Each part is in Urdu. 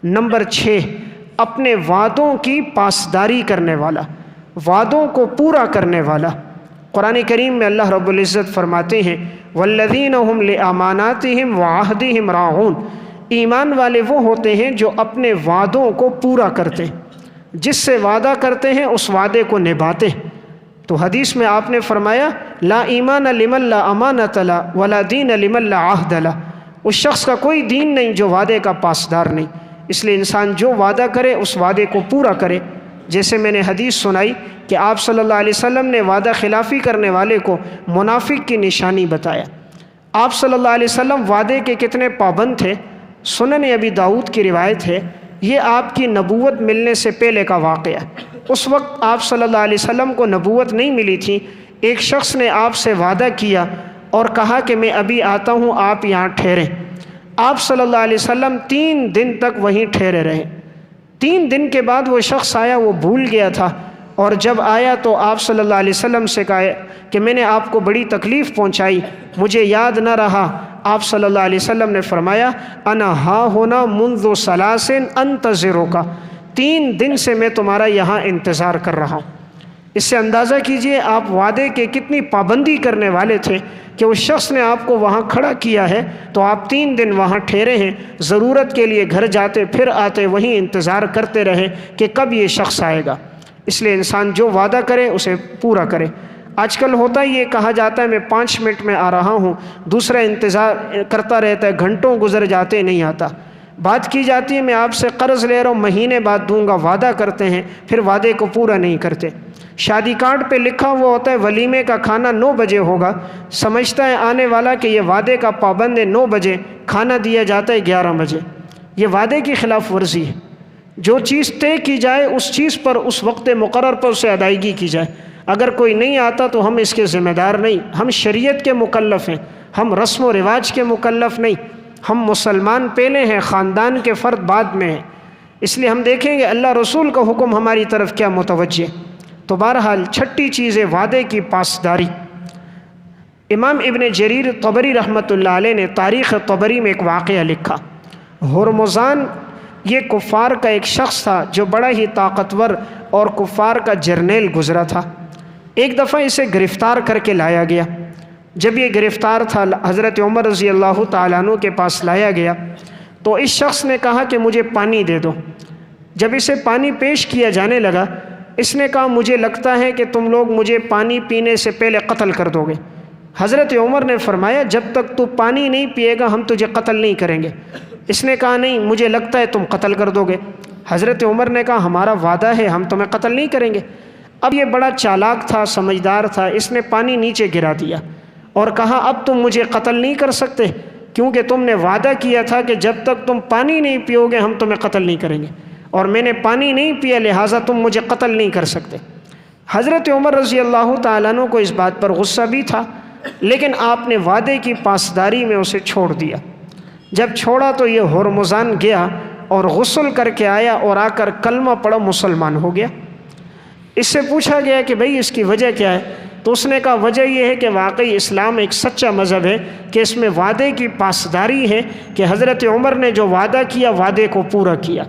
نمبر 6، اپنے وعدوں کی پاسداری کرنے والا، وعدوں کو پورا کرنے والا۔ قرآن کریم میں اللہ رب العزت فرماتے ہیں والذین هم لاماناتہم وعہدہم راعون، ایمان والے وہ ہوتے ہیں جو اپنے وعدوں کو پورا کرتے ہیں، جس سے وعدہ کرتے ہیں اس وعدے کو نبھاتے ہیں۔ تو حدیث میں آپ نے فرمایا لا ایمان لمن لا امانۃ لہ ولا دین لمن لا عہد لہ، اس شخص کا کوئی دین نہیں جو وعدے کا پاسدار نہیں۔ اس لیے انسان جو وعدہ کرے اس وعدے کو پورا کرے۔ جیسے میں نے حدیث سنائی کہ آپ صلی اللہ علیہ وسلم نے وعدہ خلافی کرنے والے کو منافق کی نشانی بتایا۔ آپ صلی اللہ علیہ وسلم وعدے کے کتنے پابند تھے۔ سنن ابی داؤد کی روایت ہے، یہ آپ کی نبوت ملنے سے پہلے کا واقعہ ہے۔ اس وقت آپ صلی اللہ علیہ وسلم کو نبوت نہیں ملی تھی۔ ایک شخص نے آپ سے وعدہ کیا اور کہا کہ میں ابھی آتا ہوں، آپ یہاں ٹھہریں۔ آپ صلی اللہ علیہ وسلم 3 دن تک وہیں ٹھہرے رہے۔ 3 دن کے بعد وہ شخص آیا، وہ بھول گیا تھا، اور جب آیا تو آپ صلی اللہ علیہ وسلم سے کہا کہ میں نے آپ کو بڑی تکلیف پہنچائی، مجھے یاد نہ رہا۔ آپ صلی اللہ علیہ وسلم نے فرمایا انا ہا ہونا منذ ثلاث انتظرک، 3 دن سے میں تمہارا یہاں انتظار کر رہا ہوں۔ اس سے اندازہ کیجئے آپ وعدے کے کتنی پابندی کرنے والے تھے کہ اس شخص نے آپ کو وہاں کھڑا کیا ہے تو آپ 3 دن وہاں ٹھہرے ہیں، ضرورت کے لیے گھر جاتے پھر آتے، وہیں انتظار کرتے رہے کہ کب یہ شخص آئے گا۔ اس لیے انسان جو وعدہ کرے اسے پورا کرے۔ آج کل ہوتا یہ کہا جاتا ہے میں 5 منٹ میں آ رہا ہوں، دوسرا انتظار کرتا رہتا ہے، گھنٹوں گزر جاتے نہیں آتا۔ بات کی جاتی ہے میں آپ سے قرض لے رہا ہوں، مہینے بعد دوں گا، وعدہ کرتے ہیں پھر وعدے کو پورا نہیں کرتے۔ شادی کارڈ پہ لکھا ہوا ہوتا ہے ولیمے کا کھانا 9 بجے ہوگا، سمجھتا ہے آنے والا کہ یہ وعدے کا پابند ہے، 9 بجے کھانا دیا جاتا ہے 11 بجے۔ یہ وعدے کی خلاف ورزی ہے۔ جو چیز طے کی جائے اس چیز پر اس وقت مقرر پر اسے ادائیگی کی جائے۔ اگر کوئی نہیں آتا تو ہم اس کے ذمہ دار نہیں، ہم شریعت کے مکلف ہیں، ہم رسم و رواج کے مکلف نہیں۔ ہم مسلمان پہلے ہیں، خاندان کے فرد بعد میں ہیں۔ اس لیے ہم دیکھیں گے اللہ رسول کا حکم ہماری طرف کیا متوجہ ہے۔ تو بہرحال 6ٹھی چیز ہے وعدے کی پاسداری۔ امام ابن جریر طبری رحمۃ اللہ علیہ نے تاریخ طبری میں ایک واقعہ لکھا۔ ہرمزان یہ کفار کا ایک شخص تھا جو بڑا ہی طاقتور اور کفار کا جرنیل گزرا تھا۔ ایک دفعہ اسے گرفتار کر کے لایا گیا۔ جب یہ گرفتار تھا حضرت عمر رضی اللہ تعالیٰ عنہ کے پاس لایا گیا تو اس شخص نے کہا کہ مجھے پانی دے دو۔ جب اسے پانی پیش کیا جانے لگا اس نے کہا مجھے لگتا ہے کہ تم لوگ مجھے پانی پینے سے پہلے قتل کر دو گے۔ حضرت عمر نے فرمایا جب تک تو پانی نہیں پیے گا ہم تجھے قتل نہیں کریں گے۔ اس نے کہا نہیں مجھے لگتا ہے تم قتل کر دو گے۔ حضرت عمر نے کہا ہمارا وعدہ ہے ہم تمہیں قتل نہیں کریں گے۔ اب یہ بڑا چالاک تھا، سمجھدار تھا، اس نے پانی نیچے گرا دیا اور کہا اب تم مجھے قتل نہیں کر سکتے کیونکہ تم نے وعدہ کیا تھا کہ جب تک تم پانی نہیں پیو گے ہم تمہیں قتل نہیں کریں گے، اور میں نے پانی نہیں پیا لہٰذا تم مجھے قتل نہیں کر سکتے۔ حضرت عمر رضی اللہ تعالیٰ عنہ کو اس بات پر غصہ بھی تھا، لیکن آپ نے وعدے کی پاسداری میں اسے چھوڑ دیا۔ جب چھوڑا تو یہ ہرمزان گیا اور غسل کر کے آیا اور آ کر کلمہ پڑھا، مسلمان ہو گیا۔ اس سے پوچھا گیا کہ بھئی اس کی وجہ کیا ہے؟ تو اس نے کہا وجہ یہ ہے کہ واقعی اسلام ایک سچا مذہب ہے کہ اس میں وعدے کی پاسداری ہے کہ حضرت عمر نے جو وعدہ کیا وعدے کو پورا کیا۔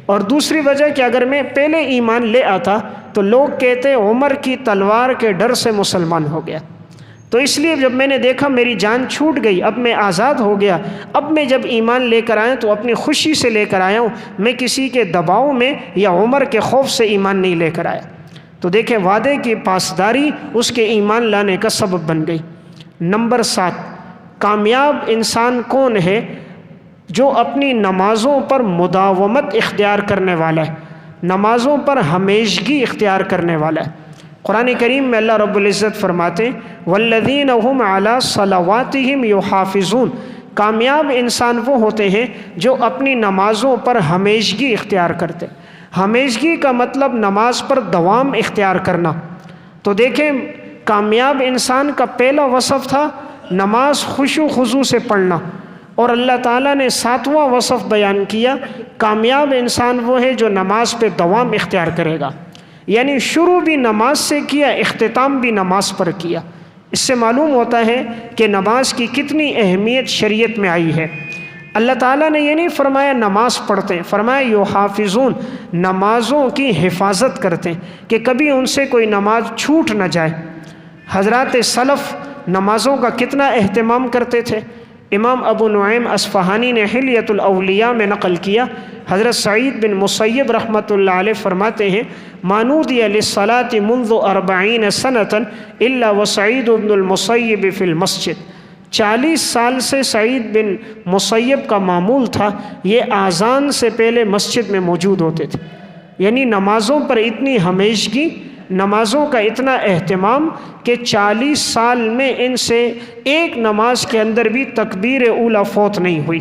اور دوسری وجہ کہ اگر میں پہلے ایمان لے آتا تو لوگ کہتے عمر کی تلوار کے ڈر سے مسلمان ہو گیا، تو اس لیے جب میں نے دیکھا میری جان چھوٹ گئی، اب میں آزاد ہو گیا، اب میں جب ایمان لے کر آیا تو اپنی خوشی سے لے کر آیا ہوں، میں کسی کے دباؤ میں یا عمر کے خوف سے ایمان نہیں لے کر آیا۔ تو دیکھیں وعدے کی پاسداری اس کے ایمان لانے کا سبب بن گئی۔ نمبر 7، کامیاب انسان کون ہے؟ جو اپنی نمازوں پر مداومت اختیار کرنے والا ہے، نمازوں پر ہمیشگی اختیار کرنے والا ہے۔ قرآن کریم میں اللہ رب العزت فرماتے ہیں والذین هم علی صلواتہم یحافظون، کامیاب انسان وہ ہوتے ہیں جو اپنی نمازوں پر ہمیشگی اختیار کرتے۔ ہمیشگی کا مطلب نماز پر دوام اختیار کرنا۔ تو دیکھیں کامیاب انسان کا پہلا وصف تھا نماز خشوع و خضوع سے پڑھنا، اور اللہ تعالیٰ نے 7واں وصف بیان کیا کامیاب انسان وہ ہے جو نماز پہ دوام اختیار کرے گا، یعنی شروع بھی نماز سے کیا، اختتام بھی نماز پر کیا۔ اس سے معلوم ہوتا ہے کہ نماز کی کتنی اہمیت شریعت میں آئی ہے۔ اللہ تعالیٰ نے یہ نہیں فرمایا نماز پڑھتے ہیں، فرمایا یحافظون، نمازوں کی حفاظت کرتے ہیں کہ کبھی ان سے کوئی نماز چھوٹ نہ جائے۔ حضرات سلف نمازوں کا کتنا اہتمام کرتے تھے۔ امام ابو نعیم اصفہانی نے حلیۃ الاولیاء میں نقل کیا، حضرت سعید بن مسیب رحمۃ اللہ علیہ فرماتے ہیں ما نودی للصلاة منذ 40 سنة الا وسعید بن المسیب فی المسجد۔ 40 سال سے سعید بن مسیب کا معمول تھا یہ اذان سے پہلے مسجد میں موجود ہوتے تھے، یعنی نمازوں پر اتنی ہمیشگی، نمازوں کا اتنا اہتمام کہ 40 سال میں ان سے ایک نماز کے اندر بھی تکبیر اولیٰ فوت نہیں ہوئی۔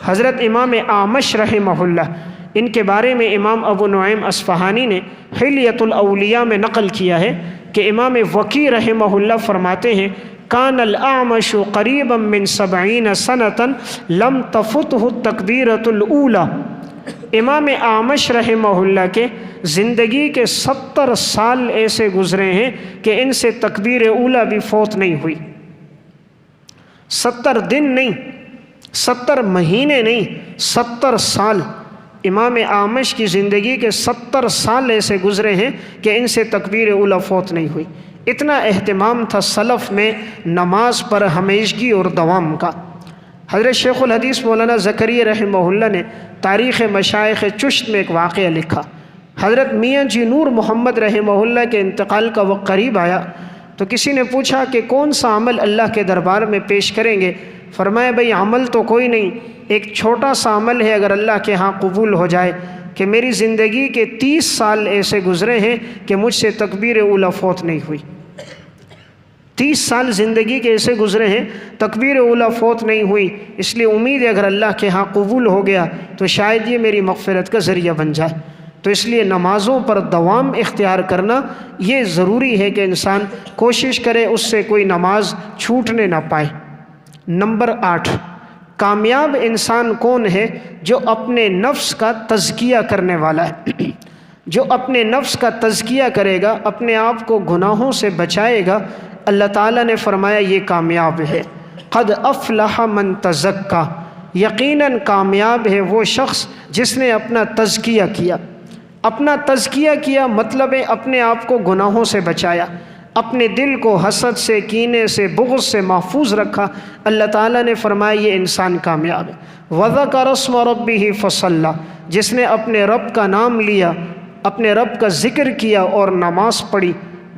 حضرت امام اعمش رحمہ اللہ، ان کے بارے میں امام ابو نعیم اصفہانی نے حلیۃ الاولیاء میں نقل کیا ہے کہ امام وقی رحمہ اللہ فرماتے ہیں کان الاعمش قریبا من 70 سنة لم تفته التکبیرۃ الاولیٰ۔ امام اعمش رحمہ اللہ کے زندگی کے 70 سال ایسے گزرے ہیں کہ ان سے تکبیر اولیٰ بھی فوت نہیں ہوئی۔ 70 دن نہیں، 70 مہینے نہیں، 70 سال امام اعمش کی زندگی کے 70 سال ایسے گزرے ہیں کہ ان سے تکبیر اولیٰ فوت نہیں ہوئی۔ اتنا اہتمام تھا سلف میں نماز پر ہمیشگی اور دوام کا۔ حضرت شیخ الحدیث مولانا زکریا رحمہ اللہ نے تاریخ مشائخ چشت میں ایک واقعہ لکھا۔ حضرت میاں جی نور محمد رحمہ اللہ کے انتقال کا وقت قریب آیا تو کسی نے پوچھا کہ کون سا عمل اللہ کے دربار میں پیش کریں گے؟ فرمایا بھئی عمل تو کوئی نہیں، ایک چھوٹا سا عمل ہے اگر اللہ کے ہاں قبول ہو جائے کہ میری زندگی کے 30 سال ایسے گزرے ہیں کہ مجھ سے تکبیر اولیٰ فوت نہیں ہوئی۔ 30 سال زندگی کے ایسے گزرے ہیں تکبیر اولیٰ فوت نہیں ہوئی، اس لیے امید ہے اگر اللہ کے ہاں قبول ہو گیا تو شاید یہ میری مغفرت کا ذریعہ بن جائے۔ تو اس لیے نمازوں پر دوام اختیار کرنا یہ ضروری ہے کہ انسان کوشش کرے اس سے کوئی نماز چھوٹنے نہ پائے۔ نمبر 8، کامیاب انسان کون ہے؟ جو اپنے نفس کا تزکیہ کرنے والا ہے۔ جو اپنے نفس کا تزکیہ کرے گا، اپنے آپ کو گناہوں سے بچائے گا، اللہ تعالیٰ نے فرمایا یہ کامیاب ہے۔ قد افلح من تزکا، یقیناً کامیاب ہے وہ شخص جس نے اپنا تزکیہ کیا۔ اپنا تزکیہ کیا مطلب ہے اپنے آپ کو گناہوں سے بچایا، اپنے دل کو حسد سے، کینے سے، بغض سے محفوظ رکھا۔ اللہ تعالیٰ نے فرمایا یہ انسان کامیاب ہے۔ وَذَكَرَ اسْمَ رَبِّهِ فَصَلَّى، جس نے اپنے رب کا نام لیا، اپنے رب کا ذکر کیا اور نماز پڑھی۔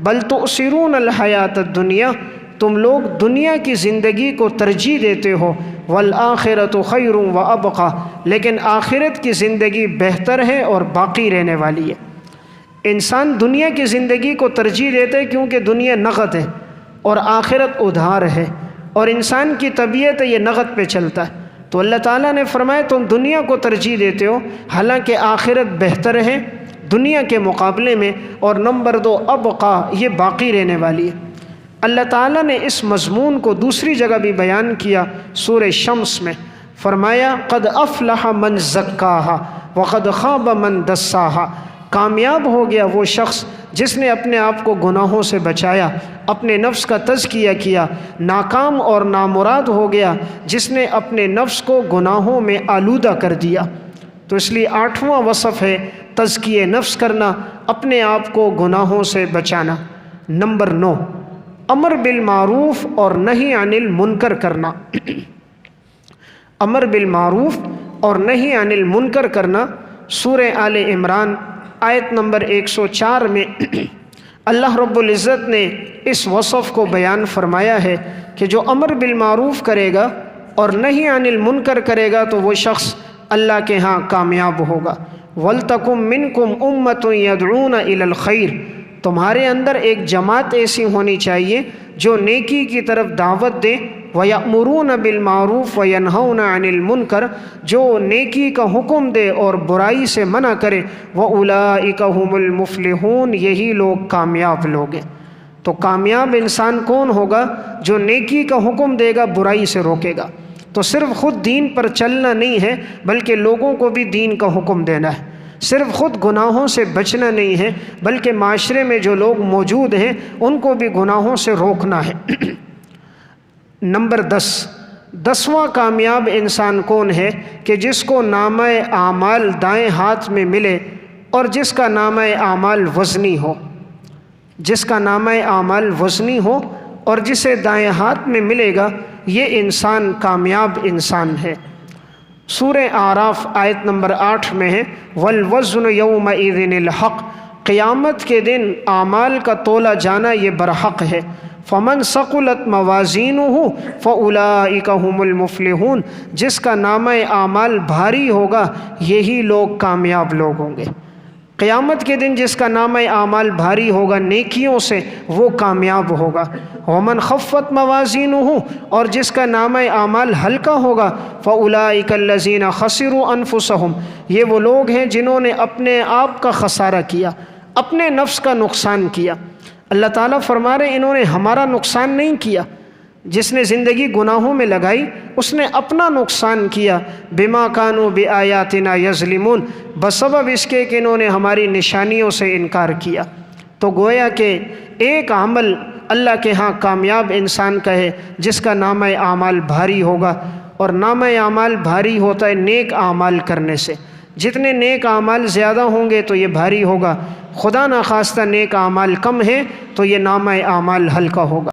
بل تؤثرون الحیات الدنیا، تم لوگ دنیا کی زندگی کو ترجیح دیتے ہو، والآخرۃ خیر وابقیٰ، لیکن آخرت کی زندگی بہتر ہے اور باقی رہنے والی ہے۔ انسان دنیا کی زندگی کو ترجیح دیتے ہیں کیونکہ دنیا نقد ہے اور آخرت ادھار ہے، اور انسان کی طبیعت ہے یہ نقد پہ چلتا ہے۔ تو اللہ تعالیٰ نے فرمایا تم دنیا کو ترجیح دیتے ہو حالانکہ آخرت بہتر ہے دنیا کے مقابلے میں، اور نمبر 2 ابقیٰ، یہ باقی رہنے والی ہے۔ اللہ تعالیٰ نے اس مضمون کو دوسری جگہ بھی بیان کیا سورہ شمس میں، فرمایا قد افلح من زکاہا وقد خاب من دساہا، کامیاب ہو گیا وہ شخص جس نے اپنے آپ کو گناہوں سے بچایا، اپنے نفس کا تزکیہ کیا۔ ناکام اور نامراد ہو گیا جس نے اپنے نفس کو گناہوں میں آلودہ کر دیا۔ تو اس لیے 8واں وصف ہے تزکیہ نفس کرنا، اپنے آپ کو گناہوں سے بچانا۔ نمبر 9، امر بالمعروف اور نہی عن المنکر کرنا۔ امر بالمعروف اور نہی عن المنکر کرنا سورہ آل عمران آیت نمبر 104 میں اللہ رب العزت نے اس وصف کو بیان فرمایا ہے کہ جو امر بالمعروف کرے گا اور نہی عن المنکر کرے گا تو وہ شخص اللہ کے ہاں کامیاب ہوگا۔ وَلْتَكُمْ مِنْكُمْ أُمَّةٌ يَدْعُونَ إِلَى الْخَيْرِ، تمہارے اندر ایک جماعت ایسی ہونی چاہیے جو نیکی کی طرف دعوت دے، وَيَأْمُرُونَ بِالْمَعْرُوفِ وَيَنْهَوْنَ عَنِ الْمُنْكَرِ، جو نیکی کا حکم دے اور برائی سے منع کرے، وَأُولَئِكَ هُمُ الْمُفْلِحُونَ، یہی لوگ کامیاب لوگ ہیں۔ تو کامیاب انسان کون ہوگا؟ جو نیکی کا حکم دے گا، برائی سے روکے گا۔ تو صرف خود دین پر چلنا نہیں ہے بلکہ لوگوں کو بھی دین کا حکم دینا ہے۔ صرف خود گناہوں سے بچنا نہیں ہے بلکہ معاشرے میں جو لوگ موجود ہیں ان کو بھی گناہوں سے روکنا ہے۔ نمبر 10، 10واں کامیاب انسان کون ہے کہ جس کو نامہ اعمال دائیں ہاتھ میں ملے اور جس کا نامہ اعمال وزنی ہو، جس کا نامہ اعمال وزنی ہو اور جسے دائیں ہاتھ میں ملے گا، یہ انسان کامیاب انسان ہے۔ سورہ اعراف آیت نمبر 8 میں ہے وَالْوَزْنُ يَوْمَئِذٍ الْحَقُّ، قیامت کے دن اعمال کا تولا جانا یہ برحق ہے۔ فَمَنْ ثَقُلَتْ مَوَازِينُهُ فَأُولَئِكَ هُمُ الْمُفْلِحُونَ، جس کا نامہ اعمال بھاری ہوگا یہی لوگ کامیاب لوگ ہوں گے۔ قیامت کے دن جس کا نامہ اعمال بھاری ہوگا نیکیوں سے وہ کامیاب ہوگا۔ وَمَنْ خَفَّتْ مَوَازِينُهُ، اور جس کا نامہ اعمال ہلکا ہوگا فَأُولَئِكَ الَّذِينَ خَسِرُوا أَنفُسَهُمْ، یہ وہ لوگ ہیں جنہوں نے اپنے آپ کا خسارہ کیا، اپنے نفس کا نقصان کیا۔ اللہ تعالیٰ فرما رہے انہوں نے ہمارا نقصان نہیں کیا، جس نے زندگی گناہوں میں لگائی اس نے اپنا نقصان کیا۔ بما کانوا بآیاتنا یظلمون، بسبب اس کے کہ انہوں نے ہماری نشانیوں سے انکار کیا۔ تو گویا کہ ایک عمل اللہ کے ہاں کامیاب انسان کا ہے جس کا نامہ اعمال بھاری ہوگا، اور نامہ اعمال بھاری ہوتا ہے نیک اعمال کرنے سے۔ جتنے نیک اعمال زیادہ ہوں گے تو یہ بھاری ہوگا، خدا نخواستہ نیک اعمال کم ہیں تو یہ نامہ اعمال ہلکا ہوگا۔